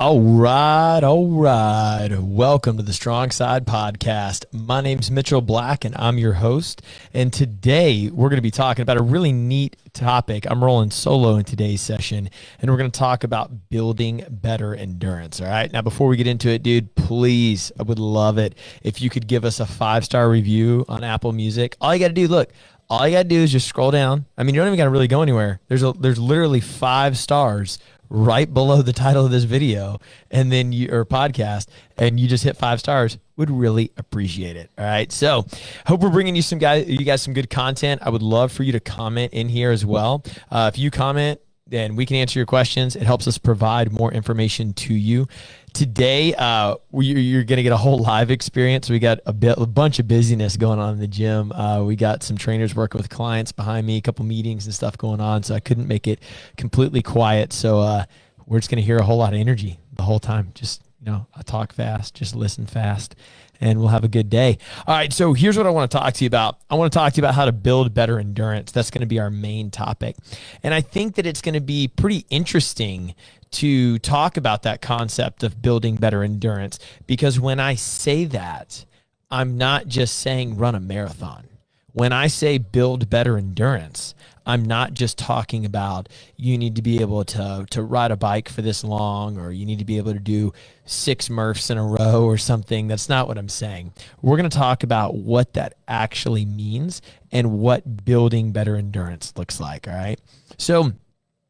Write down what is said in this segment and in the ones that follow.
All right, all right. Welcome to the Strong Side Podcast. My name's Mitchell Black, and I'm your host. And today we're going to be talking about a really neat topic. I'm rolling solo in today's session, and we're going to talk about building better endurance. All right. Now, before we get into it, dude, please, I would love it if you could give us a 5-star review on Apple Music. All you got to do, look. All you got to do is just scroll down. I mean, you don't even got to really go anywhere. There's literally 5 stars right below the title of this video and then or podcast, and you just hit 5 stars. Would really appreciate it. All right. So hope we're bringing you guys some good content. I would love for you to comment in here as well. If you comment, then we can answer your questions. It helps us provide more information to you. Today, you're going to get a whole live experience. We got a bunch of busyness going on in the gym. We got some trainers working with clients behind me, a couple meetings and stuff going on, so I couldn't make it completely quiet. So we're just going to hear a whole lot of energy the whole time. Just, I talk fast, just listen fast, and we'll have a good day. All right, so here's what I want to talk to you about. I want to talk to you about how to build better endurance. That's going to be our main topic. And I think that it's going to be pretty interesting to talk about that concept of building better endurance, because when I say that, I'm not just saying run a marathon. When I say build better endurance, I'm not just talking about you need to be able to ride a bike for this long, or you need to be able to do 6 Murphs in a row or something. That's not what I'm saying. We're going to talk about what that actually means and what building better endurance looks like. All right. So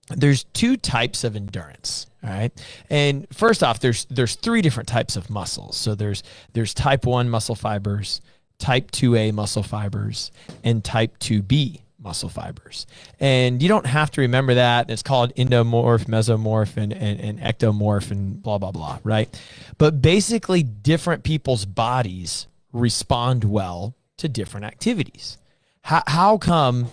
there's 2 types of endurance. All right. And first off, there's 3 different types of muscles. So there's type 1 muscle fibers, type 2A muscle fibers, and type 2B muscle fibers. And you don't have to remember that. It's called endomorph, mesomorph, and ectomorph, and blah, blah, blah, right? But basically, different people's bodies respond well to different activities. How come,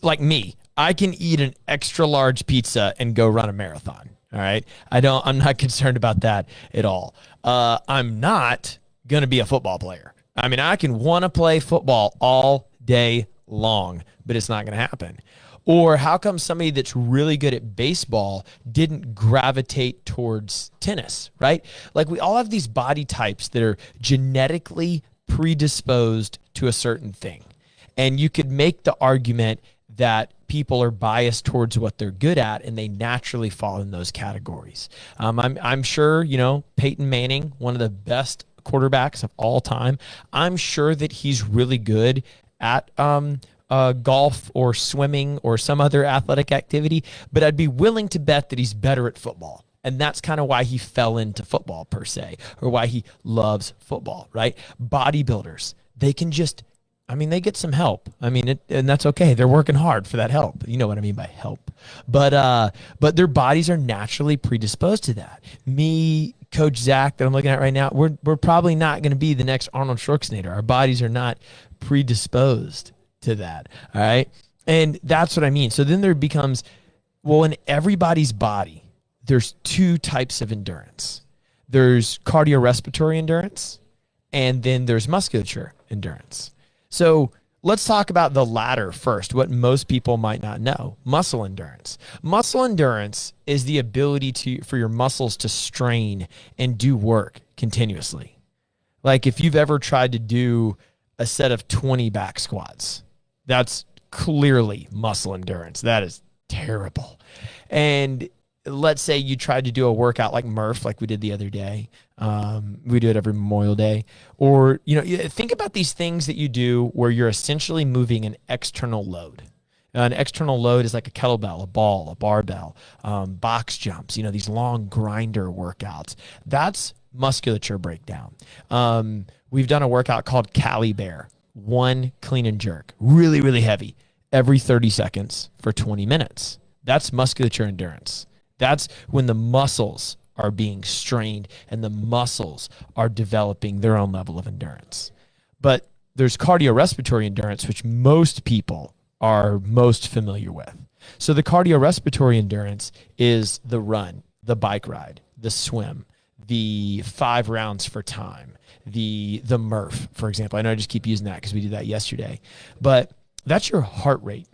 like me, I can eat an extra large pizza and go run a marathon? All right. I'm not concerned about that at all. I'm not going to be a football player. I mean, I can want to play football all day long, but it's not going to happen. Or how come somebody that's really good at baseball didn't gravitate towards tennis, right? Like, we all have these body types that are genetically predisposed to a certain thing. And you could make the argument that people are biased towards what they're good at, and they naturally fall in those categories. I'm sure, Peyton Manning, one of the best quarterbacks of all time, I'm sure that he's really good at golf or swimming or some other athletic activity, but I'd be willing to bet that he's better at football. And that's kind of why he fell into football per se, or why he loves football, right? Bodybuilders, they get some help. And that's okay. They're working hard for that help. You know what I mean by help. But their bodies are naturally predisposed to that. Me, Coach Zach, that I'm looking at right now, we're probably not going to be the next Arnold Schwarzenegger. Our bodies are not predisposed to that. All right. And that's what I mean. So then there becomes, in everybody's body, there's 2 types of endurance. There's cardiorespiratory endurance, and then there's musculature endurance. So let's talk about the latter first, what most people might not know: muscle endurance. Muscle endurance is the ability for your muscles to strain and do work continuously. Like, if you've ever tried to do a set of 20 back squats, that's clearly muscle endurance. That is terrible. And let's say you tried to do a workout like Murph, like we did the other day. We do it every Memorial Day. Or, think about these things that you do where you're essentially moving an external load. An external load is like a kettlebell, a ball, a barbell, box jumps, these long grinder workouts. That's musculature breakdown. We've done a workout called Cali Bear, 1 clean and jerk, really, really heavy, every 30 seconds for 20 minutes. That's musculature endurance. That's when the muscles are being strained and the muscles are developing their own level of endurance. But there's cardiorespiratory endurance, which most people are most familiar with. So the cardiorespiratory endurance is the run, the bike ride, the swim, the 5 rounds for time, the Murph, for example. I know I just keep using that because we did that yesterday. But that's your heart rate.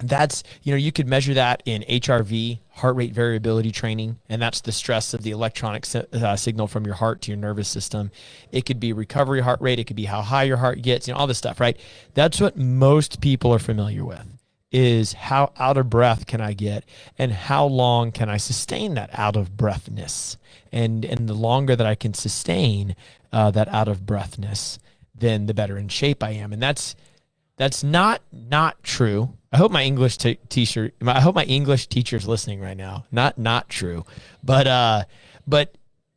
That's, you could measure that in HRV, heart rate variability training, and that's the stress of the electronic signal from your heart to your nervous system. It could be recovery heart rate. It could be how high your heart gets, all this stuff, right? That's what most people are familiar with, is how out of breath can I get and how long can I sustain that out of breathness. And the longer that I can sustain that out of breathness, then the better in shape I am. And that's not true. I hope my English I hope my English teacher's listening right now. Not true. But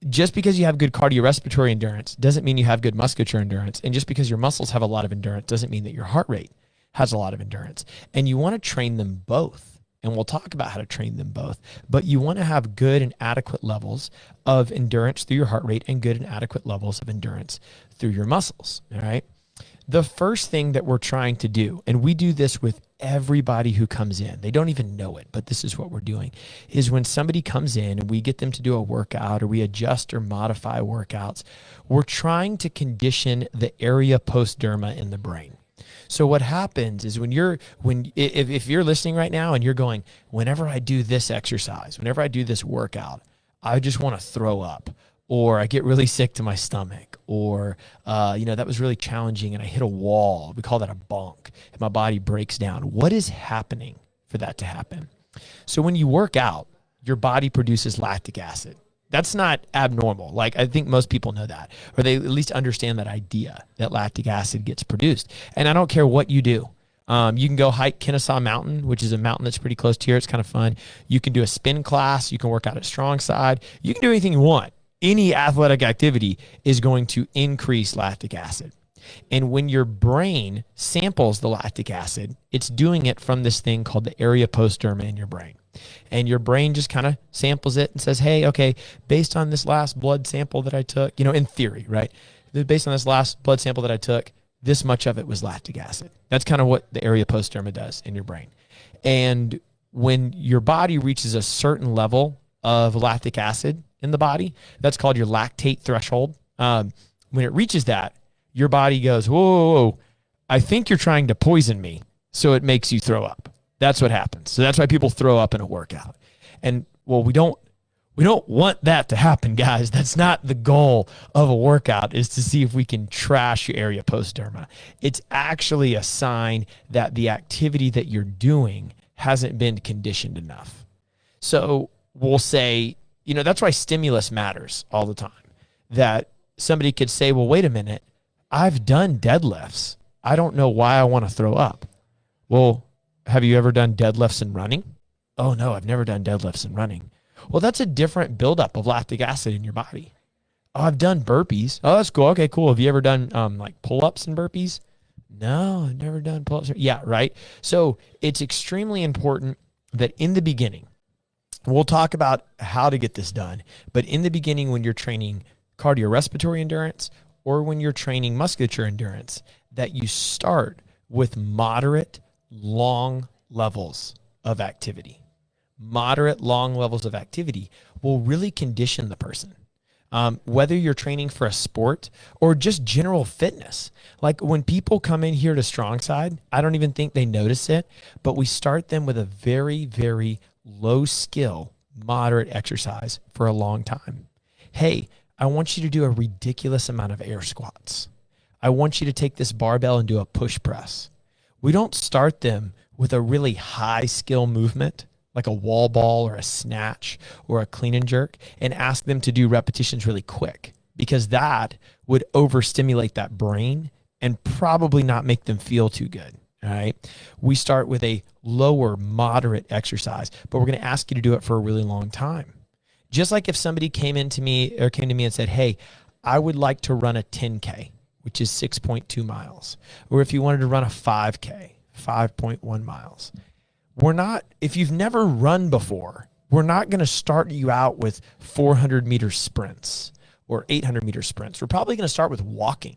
just because you have good cardiorespiratory endurance doesn't mean you have good musculature endurance. And just because your muscles have a lot of endurance doesn't mean that your heart rate has a lot of endurance. And you want to train them both. And we'll talk about how to train them both. But you want to have good and adequate levels of endurance through your heart rate and good and adequate levels of endurance through your muscles. All right. The first thing that we're trying to do, and we do this with everybody who comes in, they don't even know it, but this is what we're doing, is when somebody comes in and we get them to do a workout or we adjust or modify workouts, we're trying to condition the area postderma in the brain. So what happens is if you're listening right now and you're going, whenever I do this exercise, whenever I do this workout, I just want to throw up, or I get really sick to my stomach, or, that was really challenging and I hit a wall. We call that a bonk, and my body breaks down. What is happening for that to happen? So when you work out, your body produces lactic acid. That's not abnormal. Like, I think most people know that, or they at least understand that idea that lactic acid gets produced. And I don't care what you do. You can go hike Kennesaw Mountain, which is a mountain that's pretty close to here. It's kind of fun. You can do a spin class. You can work out at Strong Side. You can do anything you want. Any athletic activity is going to increase lactic acid. And when your brain samples the lactic acid, it's doing it from this thing called the area postderma in your brain. And your brain just kind of samples it and says, hey, okay, based on this last blood sample that I took, in theory, right? Based on this last blood sample that I took, this much of it was lactic acid. That's kind of what the area postderma does in your brain. And when your body reaches a certain level of lactic acid in the body, that's called your lactate threshold. When it reaches that, your body goes, whoa, I think you're trying to poison me. So it makes you throw up. That's what happens. So that's why people throw up in a workout. And we don't want that to happen, guys. That's not the goal of a workout, is to see if we can trash your area postderma. It's actually a sign that the activity that you're doing hasn't been conditioned enough. So we'll say, that's why stimulus matters all the time. That somebody could say, well, wait a minute, I've done deadlifts. I don't know why I want to throw up. Well, have you ever done deadlifts and running? Oh, no, I've never done deadlifts and running. Well, that's a different buildup of lactic acid in your body. Oh, I've done burpees. Oh, that's cool. Okay, cool. Have you ever done like pull-ups and burpees? No, I've never done pull-ups. Yeah, right. So it's extremely important that in the beginning, we'll talk about how to get this done, but in the beginning, when you're training cardiorespiratory endurance or when you're training musculature endurance, that you start with moderate, long levels of activity. Moderate, long levels of activity will really condition the person. Whether you're training for a sport or just general fitness. Like when people come in here to Strong Side, I don't even think they notice it, but we start them with a very, very low skill, moderate exercise for a long time. Hey, I want you to do a ridiculous amount of air squats. I want you to take this barbell and do a push press. We don't start them with a really high skill movement like a wall ball or a snatch or a clean and jerk and ask them to do repetitions really quick, because that would overstimulate that brain and probably not make them feel too good. All right. We start with a lower, moderate exercise, but we're going to ask you to do it for a really long time. Just like if somebody came to me and said, hey, I would like to run a 10K, which is 6.2 miles. Or if you wanted to run a 5K, 5.1 miles. If you've never run before, we're not going to start you out with 400 meter sprints or 800 meter sprints. We're probably going to start with walking.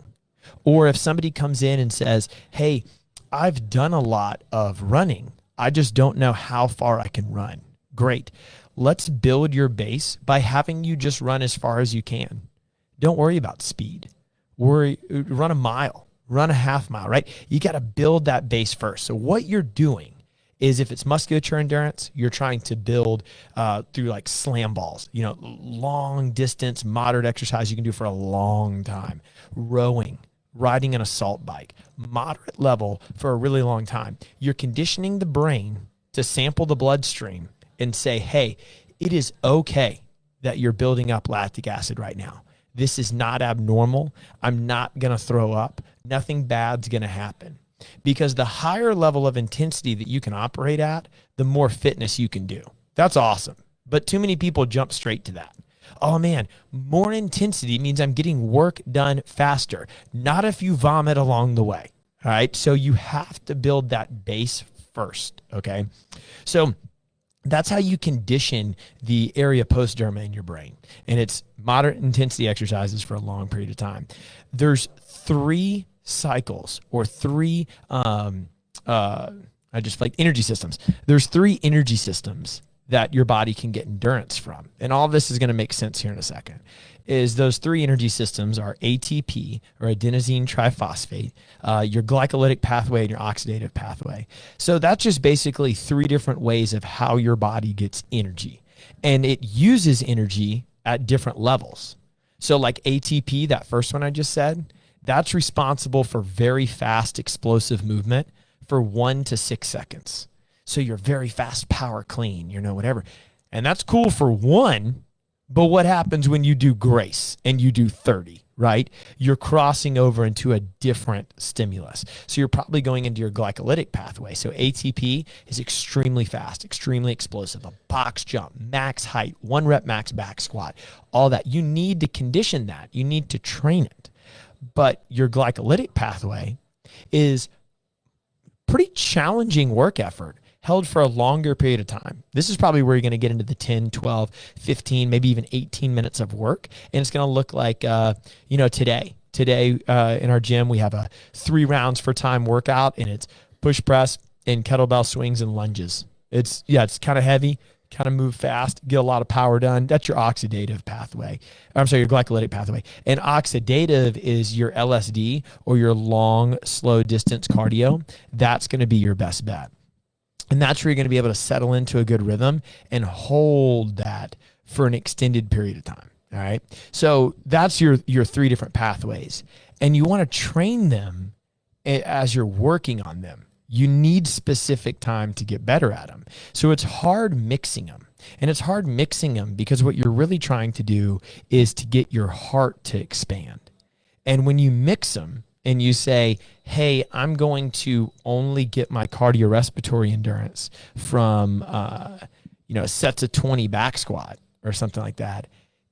Or if somebody comes in and says, hey, I've done a lot of running, I just don't know how far I can run. Great. Let's build your base by having you just run as far as you can. Don't worry about speed. Run a mile, run a half mile, right? You got to build that base first. So what you're doing is if it's musculature endurance, you're trying to build through like slam balls, long distance, moderate exercise you can do for a long time. Rowing, riding an assault bike, moderate level for a really long time. You're conditioning the brain to sample the bloodstream and say, hey, it is okay that you're building up lactic acid right now. This is not abnormal. I'm not going to throw up. Nothing bad's going to happen. Because the higher level of intensity that you can operate at, the more fitness you can do. That's awesome. But too many people jump straight to that. Oh man, more intensity means I'm getting work done faster. Not if you vomit along the way. All right. So you have to build that base first. Okay. So that's how you condition the area postderma in your brain. And it's moderate intensity exercises for a long period of time. There's 3 cycles or 3 energy systems. There's 3 energy systems that your body can get endurance from. And all of this is going to make sense here in a second. Is those 3 energy systems are ATP, or adenosine triphosphate, your glycolytic pathway, and your oxidative pathway. So that's just basically 3 different ways of how your body gets energy. And it uses energy at different levels. So like ATP, that first one I just said, that's responsible for very fast explosive movement for 1 to 6 seconds. So you're very fast power clean, whatever. And that's cool for 1, but what happens when you do grace and you do 30, right? You're crossing over into a different stimulus. So you're probably going into your glycolytic pathway. So ATP is extremely fast, extremely explosive, a box jump, max height, 1 rep max back squat, all that. You need to condition that. You need to train it. But your glycolytic pathway is pretty challenging work effort held for a longer period of time. This is probably where you're going to get into the 10, 12, 15, maybe even 18 minutes of work. And it's going to look like, today in our gym, we have a 3 rounds for time workout, and it's push press and kettlebell swings and lunges. It's kind of heavy, kind of move fast, get a lot of power done. That's your oxidative pathway. I'm sorry, your glycolytic pathway. And oxidative is your LSD, or your long, slow distance cardio. That's going to be your best bet. And that's where you're going to be able to settle into a good rhythm and hold that for an extended period of time. All right. So that's your 3 different pathways. And you want to train them as you're working on them. You need specific time to get better at them. So it's hard mixing them. And it's hard mixing them because what you're really trying to do is to get your heart to expand. And when you mix them, and you say, hey, I'm going to only get my cardiorespiratory endurance from, sets of 20 back squat or something like that,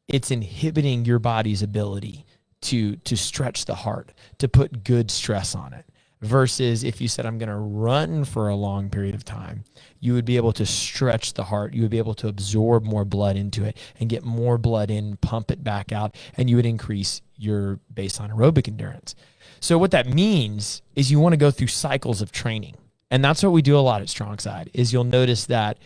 it's inhibiting your body's ability to stretch the heart, to put good stress on it. Versus if you said, I'm going to run for a long period of time, you would be able to stretch the heart. You would be able to absorb more blood into it and get more blood in, pump it back out, and you would increase your baseline aerobic endurance. So what that means is you want to go through cycles of training. And that's what we do a lot at Strong Side, is you'll notice that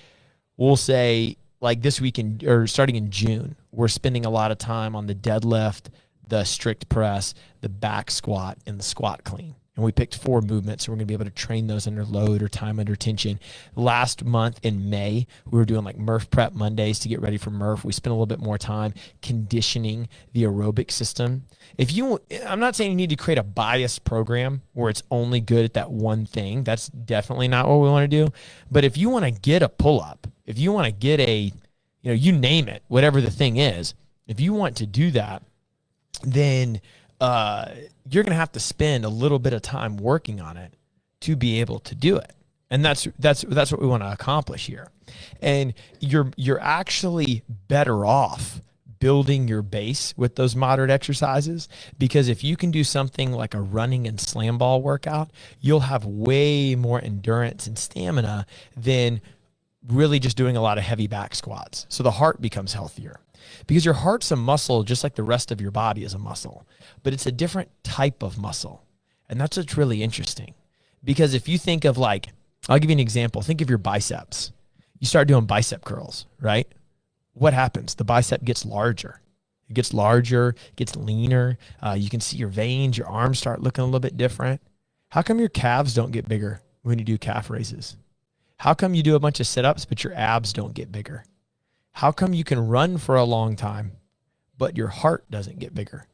we'll say, like this weekend or starting in June, we're spending a lot of time on the deadlift, the strict press, the back squat, and the squat clean. And we picked 4 movements, so we're going to be able to train those under load or time under tension. Last month in May, we were doing like Murph prep Mondays to get ready for Murph. We spent a little bit more time conditioning the aerobic system. I'm not saying you need to create a biased program where it's only good at that one thing. That's definitely not what we want to do. But if you want to get a pull-up, if you want to get you name it, whatever the thing is, if you want to do that, then you're going to have to spend a little bit of time working on it to be able to do it. And that's what we want to accomplish here. And you're actually better off building your base with those moderate exercises, because if you can do something like a running and slam ball workout, you'll have way more endurance and stamina than really just doing a lot of heavy back squats. So the heart becomes healthier. Because your heart's a muscle just like the rest of your body is a muscle, but it's a different type of muscle. And that's what's really interesting. Because if you think of I'll give you an example. Think of your biceps. You start doing bicep curls, right? What happens? The bicep gets larger. It gets larger, gets leaner. You can see your veins, your arms start looking a little bit different. How come your calves don't get bigger when you do calf raises? How come you do a bunch of sit-ups, but your abs don't get bigger? How come you can run for a long time, but your heart doesn't get bigger?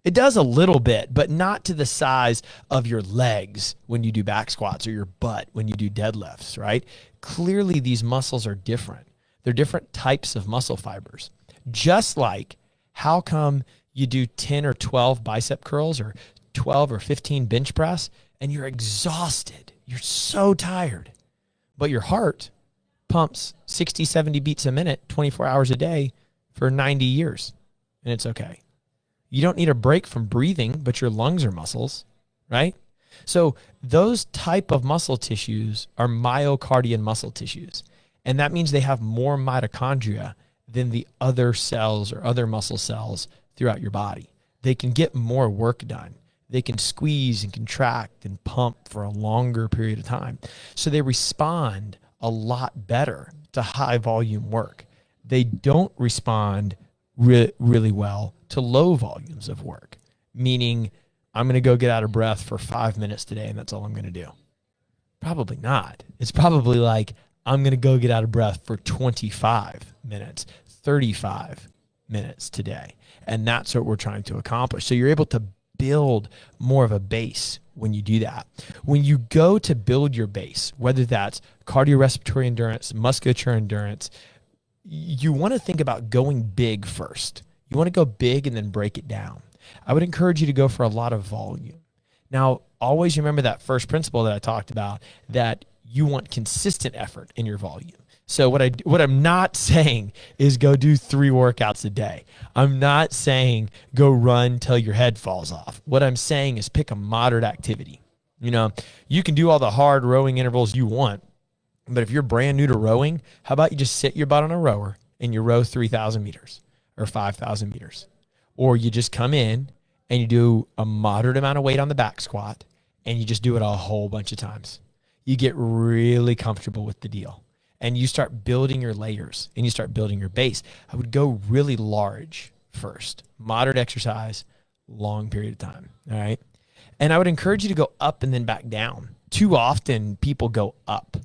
It does a little bit, but not to the size of your legs when you do back squats or your butt when you do deadlifts, right? Clearly, these muscles are different. They're different types of muscle fibers. Just like how come you do 10 or 12 bicep curls or 12 or 15 bench press and you're exhausted. You're so tired. But your heart pumps 60, 70 beats a minute, 24 hours a day for 90 years, and it's okay. You don't need a break from breathing, but your lungs are muscles, right? So those type of muscle tissues are myocardial muscle tissues, and that means they have more mitochondria than the other cells or other muscle cells throughout your body. They can get more work done. They can squeeze and contract and pump for a longer period of time. So they respond a lot better to high volume work. They don't respond really well to low volumes of work, meaning I'm going to go get out of breath for 5 minutes today and that's all I'm going to do. Probably not. It's probably like I'm going to go get out of breath for 25 minutes, 35 minutes today. And that's what we're trying to accomplish. So you're able to build more of a base when you do that. When you go to build your base, whether that's cardiorespiratory endurance, muscular endurance, you want to think about going big first. You want to go big and then break it down. I would encourage you to go for a lot of volume. Now, always remember that first principle that I talked about, that you want consistent effort in your volume. So what I'm not saying is go do 3 workouts a day. I'm not saying go run till your head falls off. What I'm saying is pick a moderate activity. You know, you can do all the hard rowing intervals you want, but if you're brand new to rowing, how about you just sit your butt on a rower and you row 3,000 meters or 5,000 meters? Or you just come in and you do a moderate amount of weight on the back squat and you just do it a whole bunch of times. You get really comfortable with the deal and you start building your layers and you start building your base. I would go really large first, moderate exercise, long period of time. All right. And I would encourage you to go up and then back down. Too often people go up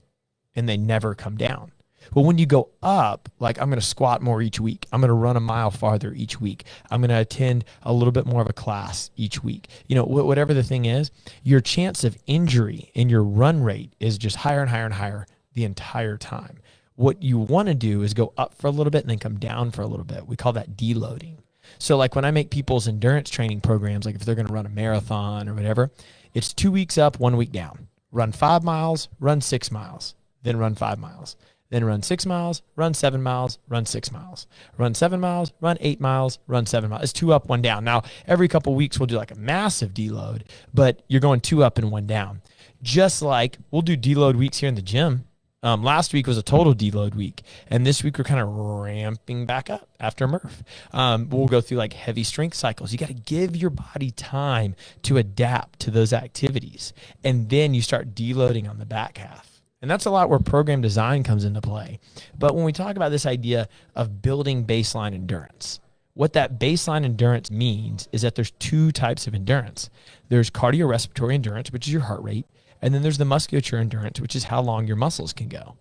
and they never come down. Well, when you go up, like I'm going to squat more each week. I'm going to run a mile farther each week. I'm going to attend a little bit more of a class each week. You know, whatever the thing is, your chance of injury and your run rate is just higher and higher and higher the entire time. What you want to do is go up for a little bit and then come down for a little bit. We call that deloading. So like when I make people's endurance training programs, like if they're going to run a marathon or whatever, it's 2 weeks up, 1 week down. Run 5 miles, run 6 miles, then run 5 miles. Then run 6 miles, run 7 miles, run 6 miles. Run 7 miles, run 8 miles, run 7 miles. It's 2 up, 1 down. Now, every couple of weeks, we'll do like a massive deload, but you're going 2 up and 1 down. Just like we'll do deload weeks here in the gym. Last week was a total deload week, and this week we're kind of ramping back up after Murph. We'll go through like heavy strength cycles. You got to give your body time to adapt to those activities, and then you start deloading on the back half. And that's a lot where program design comes into play. But when we talk about this idea of building baseline endurance, what that baseline endurance means is that there's 2 types of endurance. There's cardiorespiratory endurance, which is your heart rate. And then there's the muscular endurance, which is how long your muscles can go.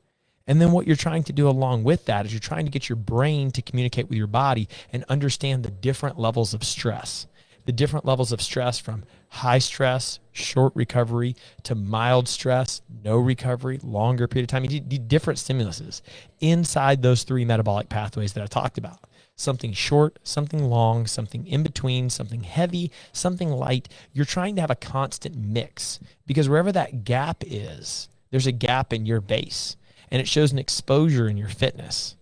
And then what you're trying to do along with that is you're trying to get your brain to communicate with your body and understand the different levels of stress. The different levels of stress from high stress, short recovery, to mild stress, no recovery, longer period of time. You need different stimuluses inside those 3 metabolic pathways that I talked about. Something short, something long, something in between, something heavy, something light. You're trying to have a constant mix because wherever that gap is, there's a gap in your base and it shows an exposure in your fitness.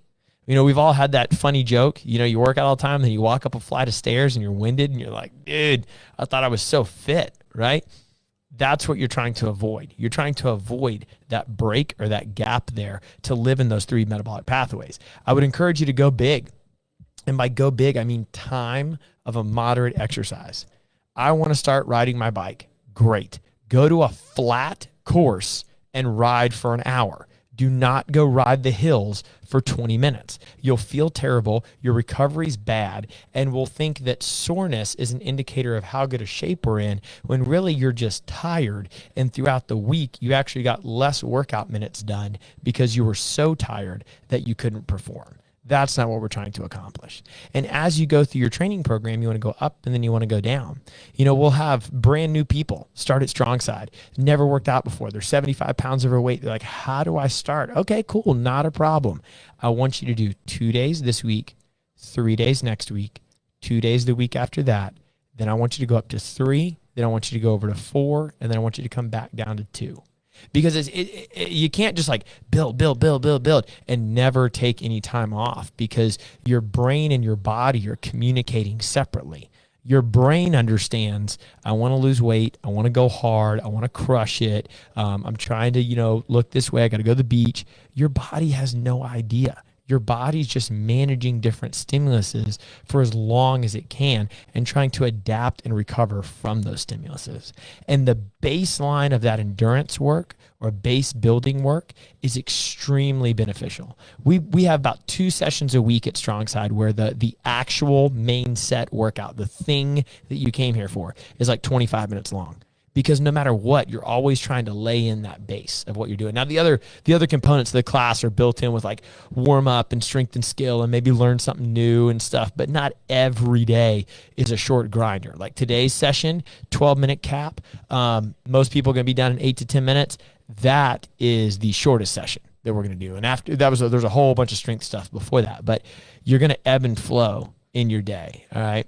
You know, we've all had that funny joke. You know, you work out all the time, then you walk up a flight of stairs and you're winded and you're like, dude, I thought I was so fit, right? That's what you're trying to avoid. You're trying to avoid that break or that gap there to live in those 3 metabolic pathways. I would encourage you to go big. And by go big, I mean time of a moderate exercise. I want to start riding my bike. Great. Go to a flat course and ride for an hour. Do not go ride the hills for 20 minutes. You'll feel terrible. Your recovery's bad. And we'll think that soreness is an indicator of how good a shape we're in, when really you're just tired. And throughout the week, you actually got less workout minutes done because you were so tired that you couldn't perform. That's not what we're trying to accomplish. And as you go through your training program, you want to go up and then you want to go down. We'll have brand new people start at Strong Side, never worked out before. They're 75 pounds overweight. They're like, how do I start? Okay, cool. Not a problem. I want you to do 2 days this week, 3 days next week, 2 days the week after that. Then I want you to go up to 3. Then I want you to go over to 4. And then I want you to come back down to 2. Because you can't just like build and never take any time off, because your brain and your body are communicating separately. Your brain understands, I want to lose weight. I want to go hard. I want to crush it. I'm trying to, look this way. I got to go to the beach. Your body has no idea. Your body's just managing different stimuluses for as long as it can and trying to adapt and recover from those stimuluses. And the baseline of that endurance work or base building work is extremely beneficial. We have about 2 sessions a week at Strongside where the actual main set workout, the thing that you came here for, is like 25 minutes long. Because no matter what, you're always trying to lay in that base of what you're doing. Now, the other components of the class are built in with like warm up and strength and skill and maybe learn something new and stuff, but not every day is a short grinder. Like today's session, 12-minute cap, most people are going to be done in 8 to 10 minutes. That is the shortest session that we're going to do. And after that there's a whole bunch of strength stuff before that, but you're going to ebb and flow in your day. All right.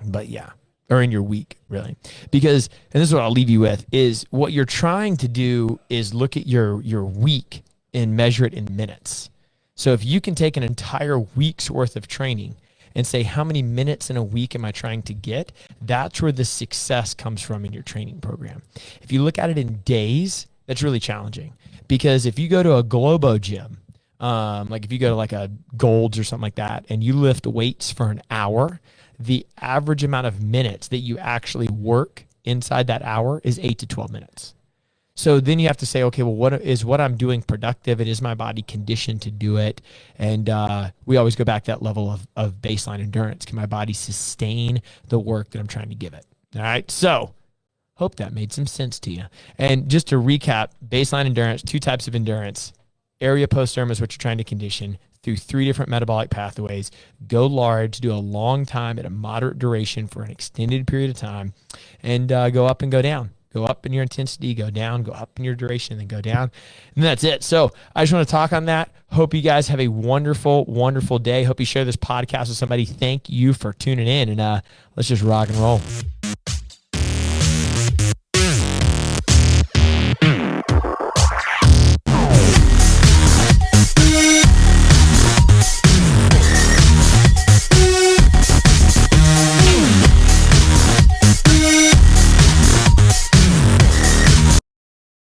But yeah. Or in your week, really. Because, and this is what I'll leave you with, is what you're trying to do is look at your week and measure it in minutes. So if you can take an entire week's worth of training and say, how many minutes in a week am I trying to get? That's where the success comes from in your training program. If you look at it in days, that's really challenging. Because if you go to a Globo gym, like if you go to like a Gold's or something like that, and you lift weights for an hour, the average amount of minutes that you actually work inside that hour is 8 to 12 minutes. So then you have to say, okay, well, what I'm doing productive, and is my body conditioned to do it? And we always go back to that level of baseline endurance. Can my body sustain the work that I'm trying to give it? All right. So hope that made some sense to you. And just to recap, baseline endurance, 2 types of endurance. Area post-term is what you're trying to condition through 3 different metabolic pathways. Go large, do a long time at a moderate duration for an extended period of time, and go up and go down. Go up in your intensity, go down, go up in your duration, and then go down. And that's it. So I just want to talk on that. Hope you guys have a wonderful, wonderful day. Hope you share this podcast with somebody. Thank you for tuning in, and let's just rock and roll.